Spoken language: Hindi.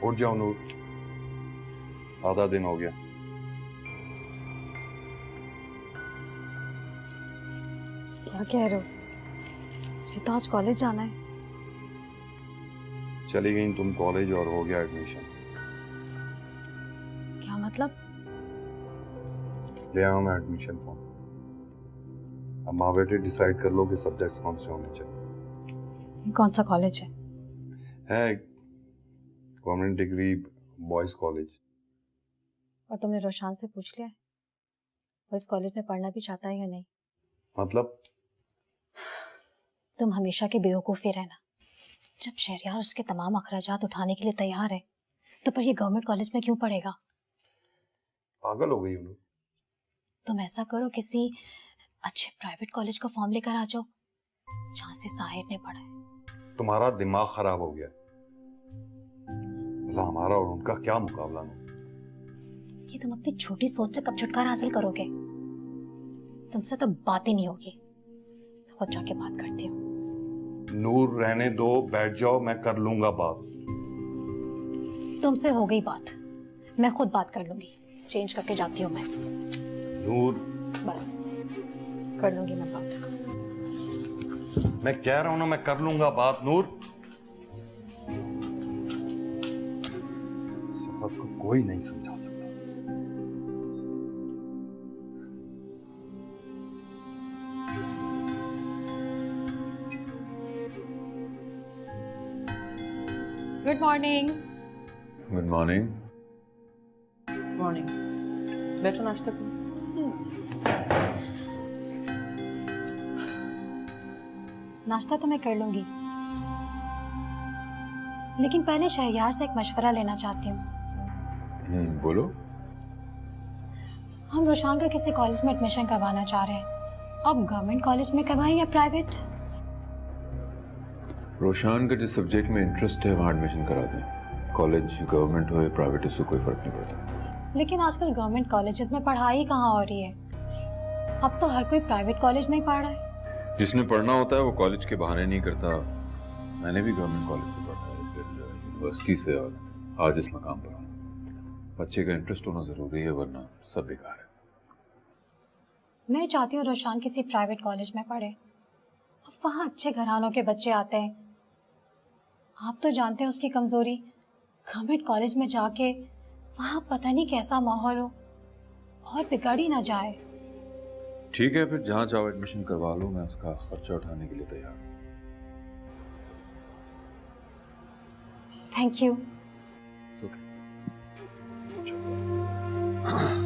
उठ जाओ नूर, आधा दिन हो गया। क्या कह रहे हो? मुझे तो आज कॉलेज जाना है। चली गई तुम कॉलेज और हो गया एडमिशन। क्या मतलब? ले आया मैं एडमिशन फॉर्म। अब माँ बेटे डिसाइड कर लो कि सब्जेक्ट कौन से होने चाहिए। कौन सा कॉलेज है? Government degree boys college. और तुमने रोशान से पूछ लिया है वो इस कॉलेज में पढ़ना भी चाहता है या नहीं? मतलब तुम हमेशा के बेवकूफ़ ही रहना। जब शहरयार उसके तमाम अखराजात उठाने के लिए तैयार है तो पर ये गवर्नमेंट कॉलेज में क्यों पढ़ेगा? पागल हो गई उन्होंने। तुम ऐसा करो, किसी अच्छे प्राइवेट कॉलेज का फॉर्म लेकर आ जाओ जहां से साहिर ने पढ़ा है। तुम्हारा दिमाग खराब हो गया। भला हमारा और उनका क्या मुकाबला नहीं। कि तुम अपनी छोटी सोच से कब छुटकारा हासिल करोगे? तुमसे तो बात ही नहीं होगी। खुद जाके बात करती हूँ। नूर रहने दो, बैठ जाओ, मैं कर लूंगा बात। तुमसे हो गई बात, मैं खुद बात कर लूंगी। चेंज करके जाती हूँ मैं। नूर बस कर लूंगी मैं बात। मैं कह रहा हूं ना, मैं कर लूंगा बात। नूर, इस बात को कोई नहीं समझा सकता। Good morning. Good morning. Morning. बैठो, नाश्ता करो। नाश्ता तो मैं कर लूंगी, लेकिन पहले शहरयार से एक मशवरा लेना चाहती हूँ। बोलो। हम रोशान का किसी कॉलेज में एडमिशन करवाना चाह रहे हैं। अब गवर्नमेंट कॉलेज में करवाएं या प्राइवेट? रोशान का जिस सब्जेक्ट में इंटरेस्ट है वहाँ एडमिशन करा दें। कॉलेज गवर्नमेंट हो या प्राइवेट, इससे कोई फर्क नहीं पड़ता। लेकिन आजकल गवर्नमेंट कॉलेजेस में पढ़ाई कहाँ हो रही है? अब तो हर कोई प्राइवेट कॉलेज में ही पढ़ रहा है। जिसने पढ़ना होता है वो कॉलेज के बहाने नहीं करता। मैंने भी गवर्नमेंट कॉलेज से पढ़ा है, फिर यूनिवर्सिटी से, और आज इस मकाम पर हूँ। बच्चे का इंटरेस्ट होना ज़रूरी है, वरना सब बेकार है। मैं चाहती हूँ रोशान किसी प्राइवेट कॉलेज में पढ़े। अब वहाँ अच्छे घरानों के बच्चे आते हैं। आप तो जानते हैं उसकी कमज़ोरी। गवर्नमेंट कॉलेज में जाके वहाँ पता नहीं कैसा माहौल हो और बिगड़ ही ना जाए। ठीक है, फिर जहाँ जाओ एडमिशन करवा लो, मैं उसका खर्चा उठाने के लिए तैयार हूँ। Thank you. It's okay.